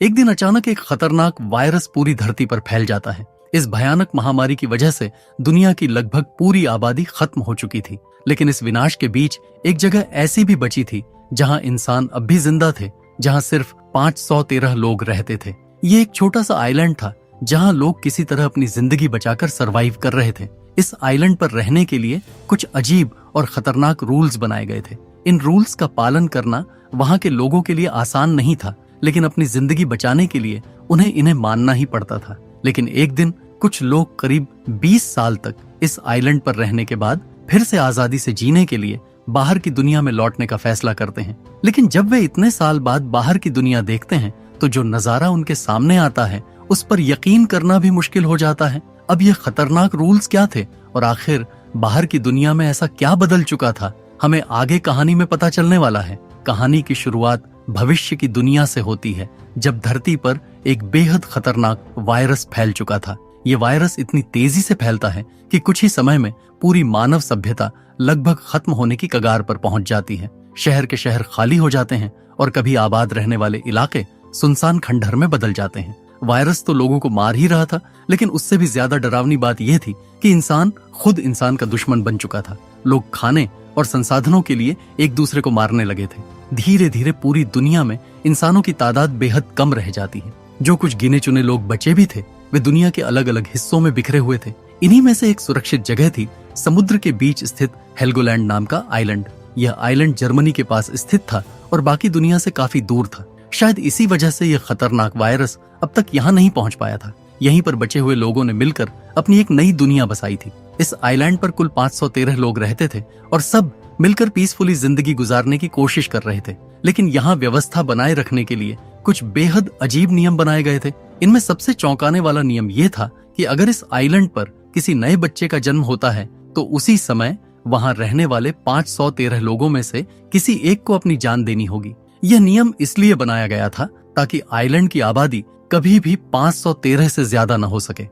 एक दिन अचानक एक खतरनाक वायरस पूरी धरती पर फैल जाता है। इस भयानक महामारी की वजह से दुनिया की लगभग पूरी आबादी खत्म हो चुकी थी। लेकिन इस विनाश के बीच एक जगह ऐसी भी बची थी जहां इंसान अब भी जिंदा थे, जहां सिर्फ 513 लोग रहते थे। ये एक छोटा सा आइलैंड था जहां लोग किसी तरह अपनी जिंदगी बचाकर सरवाइव कर रहे थे। इस आइलैंड पर रहने के लिए कुछ अजीब और खतरनाक रूल्स बनाए गए थे। इन रूल्स का पालन करना वहां के लोगों के लिए आसान नहीं था, लेकिन अपनी जिंदगी बचाने के लिए उन्हें इन्हें मानना ही पड़ता था। लेकिन एक दिन कुछ लोग करीब 20 साल तक इस आइलैंड पर रहने के बाद फिर से आजादी से जीने के लिए बाहर की दुनिया में लौटने का फैसला करते हैं। लेकिन जब वे इतने साल बाद बाहर की दुनिया देखते हैं तो जो नजारा उनके सामने आता है उस पर यकीन करना भी मुश्किल हो जाता है। अब ये खतरनाक रूल्स क्या थे और आखिर बाहर की दुनिया में ऐसा क्या बदल चुका था, हमें आगे कहानी में पता चलने वाला है। कहानी की शुरुआत भविष्य की दुनिया से होती है, जब धरती पर एक बेहद खतरनाक वायरस फैल चुका था। ये वायरस इतनी तेजी से फैलता है कि कुछ ही समय में पूरी मानव सभ्यता लगभग खत्म होने की कगार पर पहुंच जाती है। शहर के शहर खाली हो जाते हैं और कभी आबाद रहने वाले इलाके सुनसान खंडहर में बदल जाते हैं। वायरस तो लोगों को मार ही रहा था, लेकिन उससे भी ज्यादा डरावनी बात यह थी कि इंसान खुद इंसान का दुश्मन बन चुका था। लोग खाने और संसाधनों के लिए एक दूसरे को मारने लगे थे। धीरे धीरे पूरी दुनिया में इंसानों की तादाद बेहद कम रह जाती है। जो कुछ गिने चुने लोग बचे भी थे वे दुनिया के अलग अलग हिस्सों में बिखरे हुए थे। इन्हीं में से एक सुरक्षित जगह थी समुद्र के बीच स्थित हेल्गोलैंड नाम का आइलैंड। यह आइलैंड जर्मनी के पास स्थित था और बाकी दुनिया से काफी दूर था। शायद इसी वजह से यह खतरनाक वायरस अब तक यहाँ नहीं पहुंच पाया था। यहीं पर बचे हुए लोगों ने मिलकर अपनी एक नई दुनिया बसाई थी। इस आइलैंड पर कुल 513 लोग रहते थे और सब मिलकर पीसफुली जिंदगी गुजारने की कोशिश कर रहे थे। लेकिन यहाँ व्यवस्था बनाए रखने के लिए कुछ बेहद अजीब नियम बनाए गए थे। इनमें सबसे चौंकाने वाला नियम यह था कि अगर इस आइलैंड पर किसी नए बच्चे का जन्म होता है तो उसी समय वहां रहने वाले 513 लोगों में से किसी एक को अपनी जान देनी होगी। यह नियम इसलिए बनाया गया था ताकि आइलैंड की आबादी कभी भी 513 से ज्यादा न हो सके।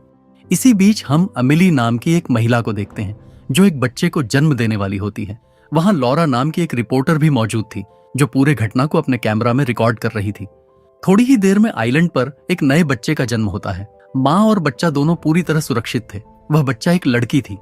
इसी बीच हम अमिली नाम की एक महिला को देखते हैं जो एक बच्चे को जन्म देने वाली होती है। वहां लॉरा नाम की एक रिपोर्टर भी मौजूद थी जो पूरे घटना को अपने कैमरा में रिकॉर्ड कर रही थी। थोड़ी ही देर में आइलैंड पर एक नए बच्चे का जन्म होता है। माँ और बच्चा दोनों पूरी तरह सुरक्षित थे। वह बच्चा एक लड़की थी।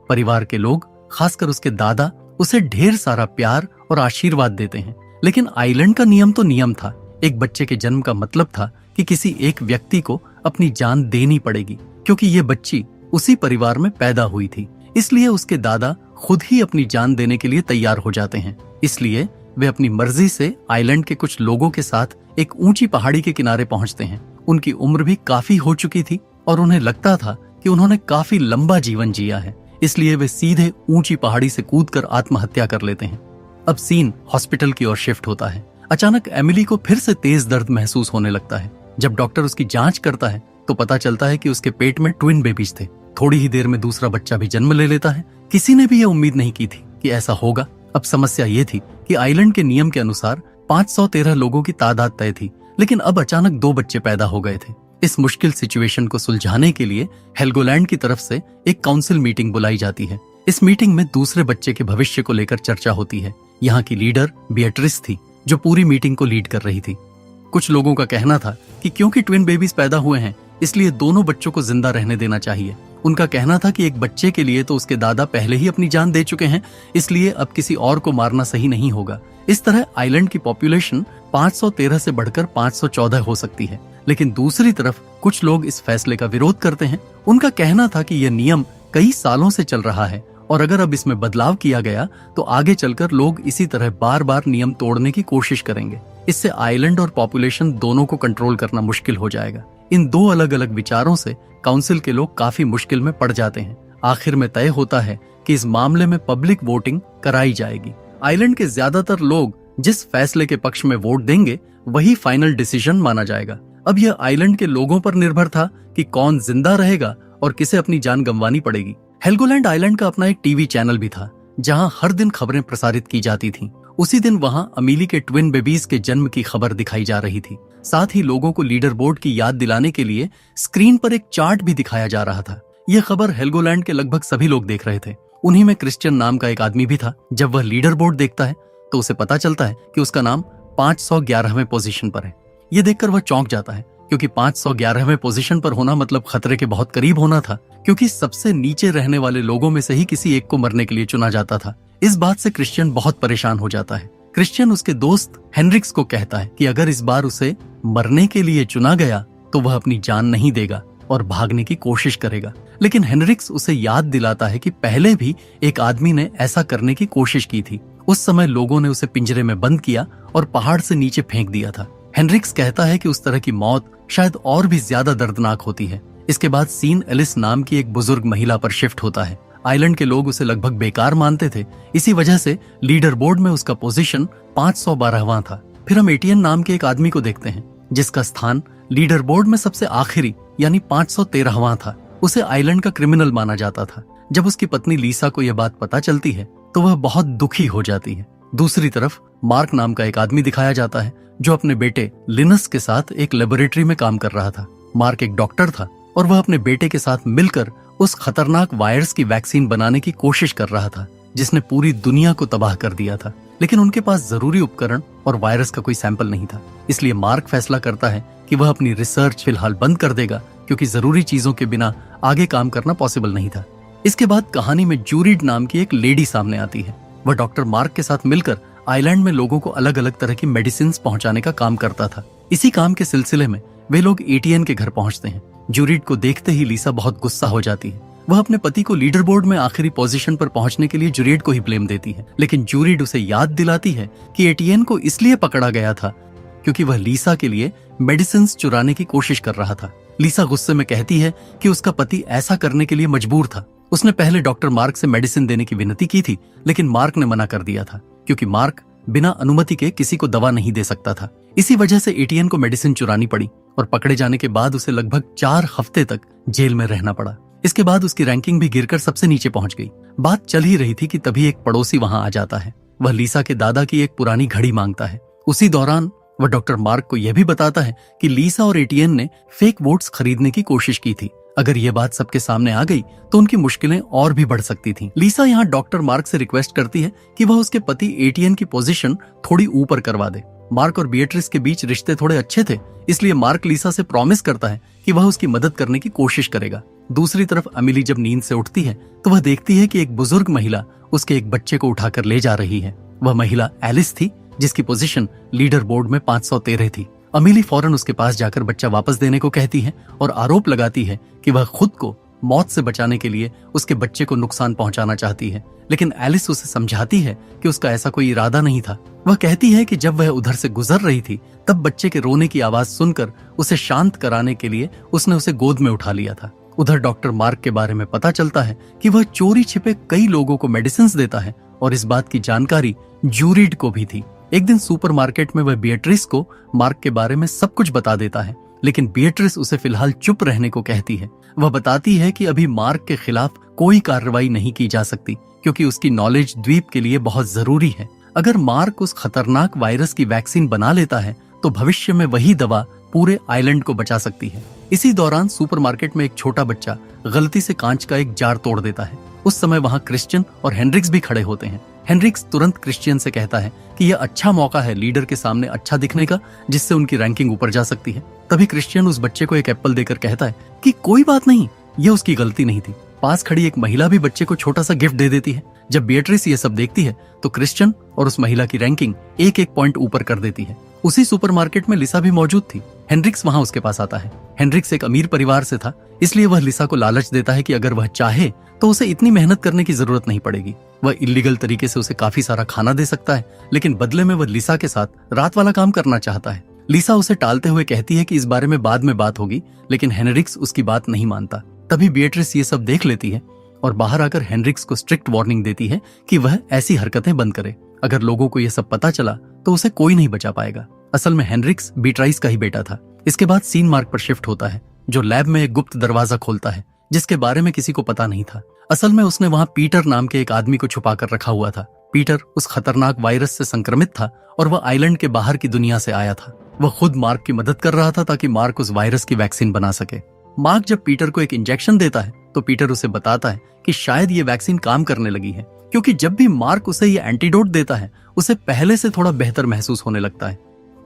परिवार के लोग, खासकर उसके दादा, उसे ढेर सारा प्यार और आशीर्वाद देते हैं। लेकिन आइलैंड का नियम तो नियम था। एक बच्चे के जन्म का मतलब था कि किसी एक व्यक्ति को अपनी जान देनी पड़ेगी, क्योंकि ये बच्ची उसी परिवार में पैदा हुई थी। इसलिए उसके दादा खुद ही अपनी जान देने के लिए तैयार हो जाते हैं। इसलिए वे अपनी मर्जी से आइलैंड के कुछ लोगों के साथ एक ऊंची पहाड़ी के किनारे पहुंचते हैं। उनकी उम्र भी काफी हो चुकी थी और उन्हें लगता था कि उन्होंने काफी लंबा जीवन जिया है। इसलिए वे सीधे ऊंची पहाड़ी से कूदकर आत्महत्या कर लेते हैं। अब सीन हॉस्पिटल की ओर शिफ्ट होता है। अचानक एमिली को फिर से तेज दर्द महसूस होने लगता है। जब डॉक्टर उसकी जांच करता है तो पता चलता है कि उसके पेट में ट्विन बेबीज थे। थोड़ी ही देर में दूसरा बच्चा भी जन्म ले लेता है। किसी ने भी यह उम्मीद नहीं की थी कि ऐसा होगा। अब समस्या ये थी कि आइलैंड के नियम के अनुसार 513 लोगों की तादाद तय थी, लेकिन अब अचानक 2 बच्चे पैदा हो गए थे। इस मुश्किल सिचुएशन को सुलझाने के लिए हेल्गोलैंड की तरफ से एक काउंसिल मीटिंग बुलाई जाती है। इस मीटिंग में दूसरे बच्चे के भविष्य को लेकर चर्चा होती है। यहाँ की लीडर बिएट्रिस थी जो पूरी मीटिंग को लीड कर रही थी। कुछ लोगों का कहना था कि क्योंकि ट्विन बेबीज पैदा हुए हैं इसलिए दोनों बच्चों को जिंदा रहने देना चाहिए। उनका कहना था कि एक बच्चे के लिए तो उसके दादा पहले ही अपनी जान दे चुके हैं, इसलिए अब किसी और को मारना सही नहीं होगा। इस तरह आइलैंड की पॉपुलेशन 513 से बढ़कर 514 हो सकती है। लेकिन दूसरी तरफ कुछ लोग इस फैसले का विरोध करते हैं। उनका कहना था कि यह नियम कई सालों से चल रहा है और अगर अब इसमें बदलाव किया गया तो आगे चलकर लोग इसी तरह बार बार नियम तोड़ने की कोशिश करेंगे। इससे आइलैंड और पॉपुलेशन दोनों को कंट्रोल करना मुश्किल हो जाएगा। इन 2 अलग अलग विचारों से काउंसिल के लोग काफी मुश्किल में पड़ जाते हैं। आखिर में तय होता है कि इस मामले में पब्लिक वोटिंग कराई जाएगी। आइलैंड के ज्यादातर लोग जिस फैसले के पक्ष में वोट देंगे वही फाइनल डिसीजन माना जाएगा। अब यह आइलैंड के लोगों पर निर्भर था कि कौन जिंदा रहेगा और किसे अपनी जान गंवानी पड़ेगी। हेल्गोलैंड आइलैंड का अपना एक टीवी चैनल भी था जहां हर दिन खबरें प्रसारित की जाती थीं। उसी दिन वहां अमीली के ट्विन बेबीज के जन्म की खबर दिखाई जा रही थी। साथ ही लोगों को लीडर बोर्ड की याद दिलाने के लिए स्क्रीन पर एक चार्ट भी दिखाया जा रहा था। यह खबर हेल्गोलैंड के लगभग सभी लोग देख रहे थे। उन्हीं में क्रिश्चियन नाम का एक आदमी भी था। जब वह लीडर बोर्ड देखता है तो उसे पता चलता है कि उसका नाम 511वें पोजीशन पर है। ये देखकर वह चौंक जाता है, क्योंकि 511वें पोजीशन पर होना मतलब खतरे के बहुत करीब होना था, क्योंकि सबसे नीचे रहने वाले लोगों में से ही किसी एक को मरने के लिए चुना जाता था। इस बात से क्रिश्चियन बहुत परेशान हो जाता है। क्रिश्चियन उसके दोस्त हेनरिक्स को कहता है कि अगर इस बार उसे मरने के लिए चुना गया तो वह अपनी जान नहीं देगा और भागने की कोशिश करेगा। लेकिन हेनरिक्स उसे याद दिलाता है कि पहले भी एक आदमी ने ऐसा करने की कोशिश की थी। उस समय लोगों ने उसे पिंजरे में बंद किया और पहाड़ से नीचे फेंक दिया था। हेनरिक्स कहता है कि उस तरह की मौत शायद और भी ज्यादा दर्दनाक होती है। इसके बाद सीन एलिस नाम की एक बुजुर्ग महिला पर शिफ्ट होता है। आइलैंड के लोग उसे लगभग बेकार मानते थे, इसी वजह से लीडर बोर्ड में उसका पोजीशन 512वां था। फिर हम एटीएन नाम के एक आदमी को देखते हैं, जिसका स्थान लीडर बोर्ड में सबसे आखिरी यानी 513वां था। उसे आइलैंड का क्रिमिनल माना जाता था। जब उसकी पत्नी लीसा को यह बात पता चलती है तो वह बहुत दुखी हो जाती है। दूसरी तरफ मार्क नाम का एक आदमी दिखाया जाता है, जो अपने बेटे लिनस के साथ एक लेबोरेटरी में काम कर रहा था। मार्क एक डॉक्टर था और वह अपने बेटे के साथ मिलकर उस खतरनाक वायरस की वैक्सीन बनाने की कोशिश कर रहा था, जिसने पूरी दुनिया को तबाह कर दिया था। लेकिन उनके पास जरूरी उपकरण और वायरस का कोई सैंपल नहीं था। इसलिए मार्क फैसला करता है कि वह अपनी रिसर्च फिलहाल बंद कर देगा, क्योंकि जरूरी चीजों के बिना आगे काम करना पॉसिबल नहीं था। इसके बाद कहानी में जूरिड नाम की एक लेडी सामने आती है। वह डॉक्टर मार्क के साथ मिलकर आइलैंड में लोगों को अलग अलग तरह की मेडिसिन पहुंचाने का काम करता था। इसी काम के सिलसिले में वे लोग एटीएन के घर पहुंचते हैं। जूरिड को देखते ही लीसा बहुत गुस्सा हो जाती है। वह अपने पति को लीडर बोर्ड में आखिरी पोजीशन पर पहुंचने के लिए जूरिड को ही ब्लेम देती है। लेकिन जूरिड उसे याद दिलाती है कि एटीएन को इसलिए पकड़ा गया था क्योंकि वह लीसा के लिए मेडिसिन चुराने की कोशिश कर रहा था। लीसा गुस्से में कहती है कि उसका पति ऐसा करने के लिए मजबूर था। उसने पहले डॉक्टर मार्क से मेडिसिन देने की विनती की थी, लेकिन मार्क ने मना कर दिया था, क्योंकि मार्क बिना अनुमति के किसी को दवा नहीं दे सकता था। इसी वजह से एटीएन को मेडिसिन चुरानी पड़ी और पकड़े जाने के बाद उसे लगभग 4 हफ्ते तक जेल में रहना पड़ा। इसके बाद उसकी रैंकिंग भी गिरकर सबसे नीचे पहुंच गई। बात चल ही रही थी कि तभी एक पड़ोसी वहां आ जाता है। वह लीसा के दादा की एक पुरानी घड़ी मांगता है। उसी दौरान वह डॉक्टर मार्क को यह भी बताता है कि लीसा और एटीएन ने फेक वोट्स खरीदने की कोशिश की थी। अगर यह बात सबके सामने आ गई तो उनकी मुश्किलें और भी बढ़ सकती थीं। लीसा यहाँ डॉक्टर मार्क से रिक्वेस्ट करती है कि वह उसके पति एटीएन की पोजीशन थोड़ी ऊपर करवा दे। मार्क और बिएट्रिस के बीच रिश्ते थोड़े अच्छे थे, इसलिए मार्क लीसा से प्रॉमिस करता है कि वह उसकी मदद करने की कोशिश करेगा। दूसरी तरफ अमिली जब नींद से उठती है तो वह देखती है कि एक बुजुर्ग महिला उसके एक बच्चे को उठाकर ले जा रही है। वह महिला एलिस थी, जिसकी पोजीशन लीडर बोर्ड में 513 थी। अमिली फौरन उसके पास जाकर बच्चा वापस देने को कहती है और आरोप लगाती है कि वह खुद को मौत से बचाने के लिए उसके बच्चे को नुकसान पहुंचाना चाहती है। लेकिन एलिस उसे समझाती है कि उसका ऐसा कोई इरादा नहीं था। वह कहती है कि जब वह उधर से गुजर रही थी तब बच्चे के रोने की आवाज सुनकर उसे शांत कराने के लिए उसने उसे गोद में उठा लिया था। उधर डॉक्टर मार्क के बारे में पता चलता है कि वह चोरी छिपे कई लोगों को मेडिसिन देता है और इस बात की जानकारी जूरिड को भी थी। एक दिन सुपरमार्केट में वह बिएट्रिस को मार्क के बारे में सब कुछ बता देता है, लेकिन बिएट्रिस उसे फिलहाल चुप रहने को कहती है। वह बताती है कि अभी मार्क के खिलाफ कोई कार्रवाई नहीं की जा सकती, क्योंकि उसकी नॉलेज द्वीप के लिए बहुत जरूरी है। अगर मार्क उस खतरनाक वायरस की वैक्सीन बना लेता है तो भविष्य में वही दवा पूरे आइलैंड को बचा सकती है। इसी दौरान सुपरमार्केट में एक छोटा बच्चा गलती से कांच का एक जार तोड़ देता है। उस समय वहां क्रिश्चियन और हेनरिक्स भी खड़े होते हैं। हेनरिक्स तुरंत क्रिश्चियन से कहता है कि यह अच्छा मौका है लीडर के सामने अच्छा दिखने का, जिससे उनकी रैंकिंग ऊपर जा सकती है। तभी क्रिश्चियन उस बच्चे को एक एप्पल देकर कहता है कि कोई बात नहीं, यह उसकी गलती नहीं थी। पास खड़ी एक महिला भी बच्चे को छोटा सा गिफ्ट दे देती है। जब बिएट्रिस ये सब देखती है तो क्रिश्चियन और उस महिला की रैंकिंग एक पॉइंट ऊपर कर देती है। उसी सुपरमार्केट में लिसा भी मौजूद थी। हेनरिक्स वहां उसके पास आता है। हेनरिक्स एक अमीर परिवार से था, इसलिए वह लिसा को लालच देता है कि अगर वह चाहे तो उसे इतनी मेहनत करने की जरूरत नहीं पड़ेगी। वह इलीगल तरीके से उसे काफी सारा खाना दे सकता है, लेकिन बदले में वह लिसा के साथ रात वाला काम करना चाहता है। लिसा उसे टालते हुए कहती है कि इस बारे में बाद में बात होगी, लेकिन हेनरिक्स उसकी बात नहीं मानता। तभी बिएट्रिस ये सब देख लेती है और बाहर आकर हेनरिक्स को स्ट्रिक्ट वार्निंग देती है कि वह ऐसी हरकतें बंद करे। अगर लोगों को यह सब पता चला तो उसे कोई नहीं बचा पाएगा। असल में हेनरिक्स बीट्राइस का ही बेटा था। इसके बाद सीन मार्क पर शिफ्ट होता है, जो लैब में एक गुप्त दरवाजा खोलता है, जिसके बारे में किसी को पता नहीं था। असल में उसने वहां पीटर नाम के एक आदमी को छुपा कर रखा हुआ था। पीटर उस खतरनाक वायरस से संक्रमित था और वह आइलैंड के बाहर की दुनिया से आया था। वह खुद मार्क की मदद कर रहा था ताकि मार्क उस वायरस की वैक्सीन बना सके। मार्क जब पीटर को एक इंजेक्शन देता है तो पीटर उसे बताता है कि शायद ये वैक्सीन काम करने लगी है, क्योंकि जब भी मार्क उसे ये एंटीडोट देता है उसे पहले से थोड़ा बेहतर महसूस होने लगता है।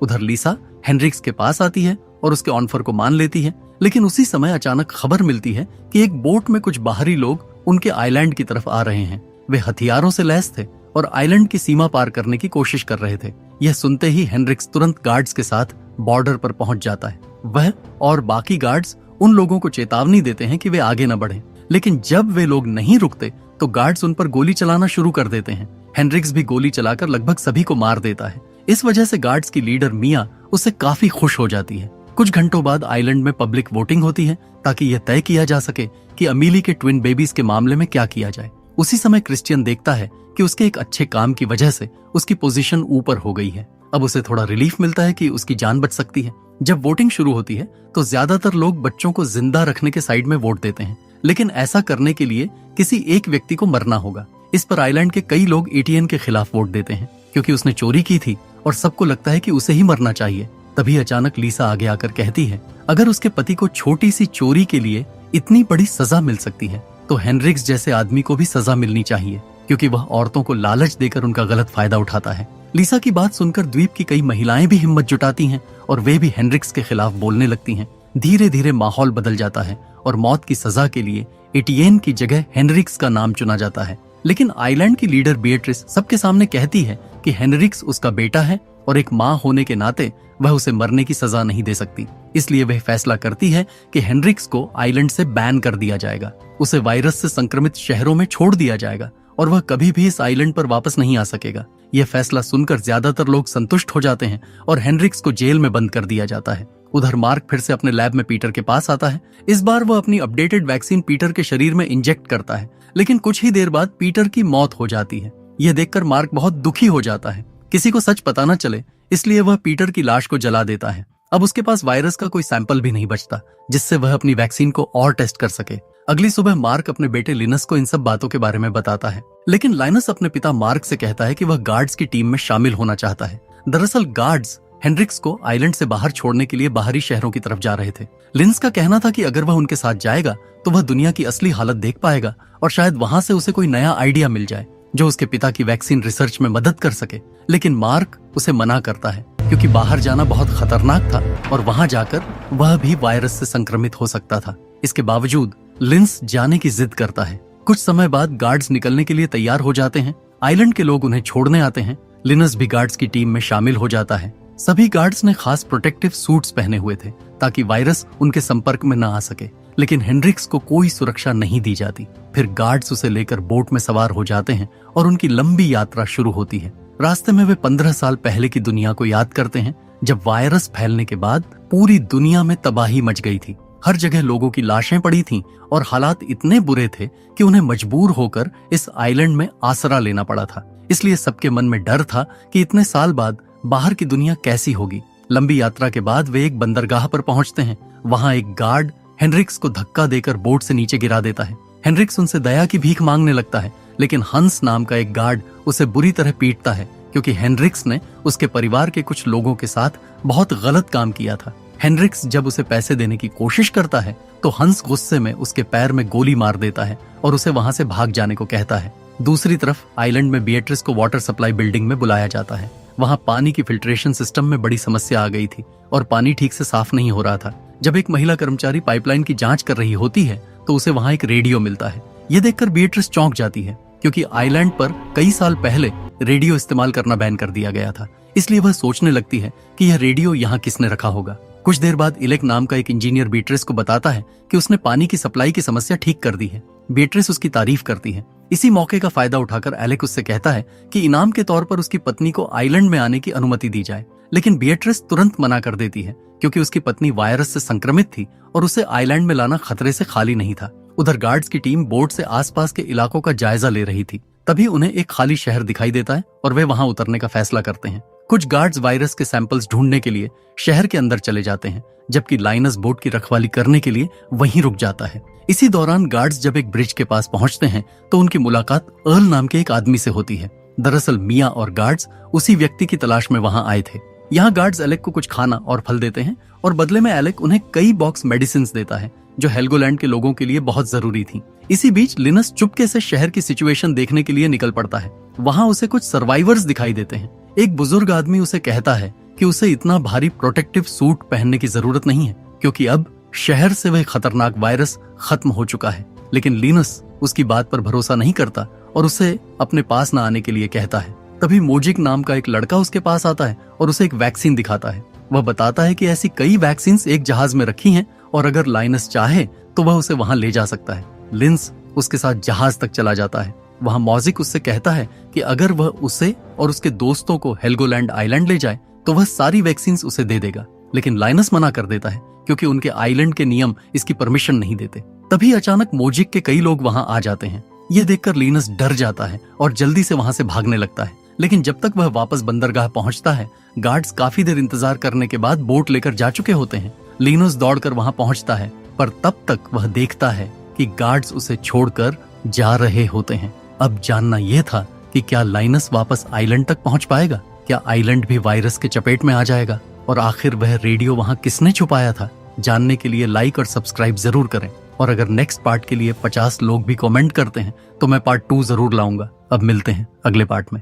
उधर लीसा हेनरिक्स के पास आती है और उसके ऑनफर को मान लेती है, लेकिन उसी समय अचानक खबर मिलती है कि एक बोट में कुछ बाहरी लोग उनके आइलैंड की तरफ आ रहे हैं। वे हथियारों से लैस थे और आइलैंड की सीमा पार करने की कोशिश कर रहे थे। यह सुनते ही हेनरिक्स तुरंत गार्ड्स के साथ बॉर्डर पर पहुंच जाता है। वह और बाकी गार्ड्स उन लोगों को चेतावनी देते हैं कि वे आगे न बढ़ें, लेकिन जब वे लोग नहीं रुकते तो गार्ड्स उन पर गोली चलाना शुरू कर देते हैं। हेनरिक्स भी गोली चलाकर लगभग सभी को मार देता है। इस वजह से गार्ड्स की लीडर मिया उससे काफी खुश हो जाती है। कुछ घंटों बाद आइलैंड में पब्लिक वोटिंग होती है ताकि यह तय किया जा सके कि अमीली के ट्विन बेबीज के मामले में क्या किया जाए। उसी समय क्रिश्चियन देखता है कि उसके एक अच्छे काम की वजह से उसकी पोजीशन ऊपर हो गई है। अब उसे थोड़ा रिलीफ मिलता है कि उसकी जान बच सकती है। जब वोटिंग शुरू होती है तो ज्यादातर लोग बच्चों को जिंदा रखने के साइड में वोट देते हैं, लेकिन ऐसा करने के लिए किसी एक व्यक्ति को मरना होगा। इस पर आइलैंड के कई लोग एटीएन के खिलाफ वोट देते हैं क्योंकि उसने चोरी की थी और सबको लगता है कि उसे ही मरना चाहिए। तभी अचानक लीसा आगे आकर कहती है अगर उसके पति को छोटी सी चोरी के लिए इतनी बड़ी सजा मिल सकती है तो हेनरिक्स जैसे आदमी को भी सजा मिलनी चाहिए, क्योंकि वह औरतों को लालच देकर उनका गलत फायदा उठाता है। लीसा की बात सुनकर द्वीप की कई महिलाएं भी हिम्मत जुटाती हैं और वे भी हेनरिक्स के खिलाफ बोलने लगती हैं। धीरे धीरे माहौल बदल जाता है और मौत की सजा के लिए एटियन की जगह हेनरिक्स का नाम चुना जाता है। लेकिन आइलैंड की लीडर बिएट्रिस सबके सामने कहती है कि हेनरिक्स उसका बेटा है और एक माँ होने के नाते वह उसे मरने की सजा नहीं दे सकती। इसलिए वह फैसला करती है कि हेनरिक्स को आइलैंड से बैन कर दिया जाएगा, उसे वायरस से संक्रमित शहरों में छोड़ दिया जाएगा और वह कभी भी इस आइलैंड पर वापस नहीं आ सकेगा। यह फैसला सुनकर ज्यादातर लोग संतुष्ट हो जाते हैं और हेनरिक्स को जेल में बंद कर दिया जाता है। उधर मार्क फिर से अपने लैब में पीटर के पास आता है। इस बार वह अपनी अपडेटेड वैक्सीन पीटर के शरीर में इंजेक्ट करता है, लेकिन कुछ ही देर बाद पीटर की मौत हो जाती है। यह देखकर मार्क बहुत दुखी हो जाता है। किसी को सच पता न चले इसलिए वह पीटर की लाश को जला देता है। अब उसके पास वायरस का कोई सैंपल भी नहीं बचता जिससे वह अपनी वैक्सीन को और टेस्ट कर सके। अगली सुबह मार्क अपने बेटे लिनस को इन सब बातों के बारे में बताता है, लेकिन लाइनस अपने पिता मार्क से कहता है कि वह गार्ड्स की टीम में शामिल होना चाहता है। दरअसल गार्ड्स हेनरिक्स को आइलैंड से बाहर छोड़ने के लिए बाहरी शहरों की तरफ जा रहे थे। लिंस का कहना था कि अगर वह उनके साथ जाएगा तो वह दुनिया की असली हालत देख पाएगा और शायद वहां से उसे कोई नया आइडिया मिल जाए जो उसके पिता की वैक्सीन रिसर्च में मदद कर सके। लेकिन मार्क उसे मना करता है क्योंकि बाहर जाना बहुत खतरनाक था और वहां जाकर वह भी वायरस से संक्रमित हो सकता था। इसके बावजूद लिंस जाने की जिद करता है। कुछ समय बाद गार्ड्स निकलने के लिए तैयार हो जाते हैं। आइलैंड के लोग उन्हें छोड़ने आते हैं। लिनस भी गार्ड्स की टीम में शामिल हो जाता है। सभी गार्ड्स ने खास प्रोटेक्टिव सूट्स पहने हुए थे ताकि वायरस उनके संपर्क में न आ सके, लेकिन हेनरिक्स को कोई सुरक्षा नहीं दी जाती। फिर गार्ड्स उसे लेकर बोट में सवार हो जाते हैं और उनकी लंबी यात्रा शुरू होती है। रास्ते में वे 15 साल पहले की दुनिया को याद करते हैं जब वायरस फैलने के बाद पूरी दुनिया में तबाही मच गई थी। हर जगह लोगों की लाशें पड़ी थीं और हालात इतने बुरे थे कि उन्हें मजबूर होकर इस आइलैंड में आसरा लेना पड़ा था। इसलिए सबके मन में डर था कि इतने साल बाद बाहर की दुनिया कैसी होगी। लंबी यात्रा के बाद वे एक बंदरगाह पर पहुंचते हैं। वहां एक गार्ड हेनरिक्स को धक्का देकर बोट से नीचे गिरा देता है। हेनरिक्स उनसे दया की भीख मांगने लगता है, लेकिन हंस नाम का एक गार्ड उसे बुरी तरह पीटता है क्योंकि हेनरिक्स ने उसके परिवार के कुछ लोगों के साथ बहुत गलत काम किया था। हेनरिक्स जब उसे पैसे देने की कोशिश करता है तो हंस गुस्से में उसके पैर में गोली मार देता है और उसे वहां से भाग जाने को कहता है। दूसरी तरफ आइलैंड में बिएट्रिस को वाटर सप्लाई बिल्डिंग में बुलाया जाता है। वहां पानी की फिल्ट्रेशन सिस्टम में बड़ी समस्या आ गई थी और पानी ठीक से साफ नहीं हो रहा था। जब एक महिला कर्मचारी पाइपलाइन की जांच कर रही होती है तो उसे वहां एक रेडियो मिलता है। यह देखकर बिएट्रिस चौंक जाती है क्योंकि आइलैंड पर कई साल पहले रेडियो इस्तेमाल करना बैन कर दिया गया था। इसलिए वह सोचने लगती है कि यह रेडियो यहाँ किसने रखा होगा। कुछ देर बाद इलेक नाम का एक इंजीनियर बिएट्रिस को बताता है कि उसने पानी की सप्लाई की समस्या ठीक कर दी है। बिएट्रिस उसकी तारीफ करती है। इसी मौके का फायदा उठाकर एलेक उससे कहता है कि इनाम के तौर पर उसकी पत्नी को आइलैंड में आने की अनुमति दी जाए, लेकिन बिएट्रिस तुरंत मना कर देती है क्योंकि उसकी पत्नी वायरस से संक्रमित थी और उसे आइलैंड में लाना खतरे से खाली नहीं था। उधर गार्ड्स की टीम बोट से आसपास के इलाकों का जायजा ले रही थी। तभी उन्हें एक खाली शहर दिखाई देता है और वे वहां उतरने का फैसला करते हैं। कुछ गार्ड्स वायरस के सैंपल्स ढूंढने के लिए शहर के अंदर चले जाते हैं, जबकि लाइनस बोट की रखवाली करने के लिए वहीं रुक जाता है। इसी दौरान गार्ड्स जब एक ब्रिज के पास पहुंचते हैं तो उनकी मुलाकात अर्ल नाम के एक आदमी से होती है। दरअसल मिया और गार्ड्स उसी व्यक्ति की तलाश में वहां आए थे। यहाँ गार्ड्स एलेक को कुछ खाना और फल देते हैं और बदले में एलेक उन्हें कई बॉक्स मेडिसिन देता है जो हेल्गोलैंड के लोगों के लिए बहुत जरूरी थी। इसी बीच लिनस चुपके से शहर की सिचुएशन देखने के लिए निकल पड़ता है। वहां उसे कुछ सर्वाइवर्स दिखाई देते हैं। एक बुजुर्ग आदमी उसे कहता है कि उसे इतना भारी प्रोटेक्टिव सूट पहनने की जरूरत नहीं है, क्योंकि अब शहर से वह खतरनाक वायरस खत्म हो चुका है। लेकिन लिनस उसकी बात पर भरोसा नहीं करता और उसे अपने पास न आने के लिए कहता है। तभी मोजिक नाम का एक लड़का उसके पास आता है और उसे एक वैक्सीन दिखाता है। वह बताता है कि ऐसी कई वैक्सीन एक जहाज में रखी हैं और अगर लाइनस चाहे तो वह उसे वहां ले जा सकता है। लिंस उसके साथ जहाज तक चला जाता है। वहां मॉजिक उससे कहता है कि अगर वह उसे और उसके दोस्तों को हेल्गोलैंड आइलैंड ले जाए तो वह सारी वैक्सीन उसे दे देगा। लेकिन लाइनस मना कर देता है क्योंकि उनके आइलैंड के नियम इसकी परमिशन नहीं देते। तभी अचानक मोजिक के कई लोग वहां आ जाते हैं। यह देखकर लिनस डर जाता है और जल्दी से वहां से भागने लगता है। लेकिन जब तक वह वापस बंदरगाह पहुंचता है, गार्ड्स काफी देर इंतजार करने के बाद बोट लेकर जा चुके होते हैं। लिनस दौड़कर वहां पहुंचता है, पर तब तक वह देखता है कि गार्ड्स उसे छोड़कर जा रहे होते हैं। अब जानना यह था कि क्या लाइनस वापस आइलैंड तक पहुंच पाएगा, क्या आइलैंड भी वायरस के चपेट में आ जाएगा, और आखिर वह रेडियो वहां किसने छुपाया था। जानने के लिए लाइक और सब्सक्राइब जरूर करें, और अगर नेक्स्ट पार्ट के लिए 50 लोग भी कमेंट करते हैं तो मैं पार्ट 2 जरूर लाऊंगा। अब मिलते हैं अगले पार्ट में।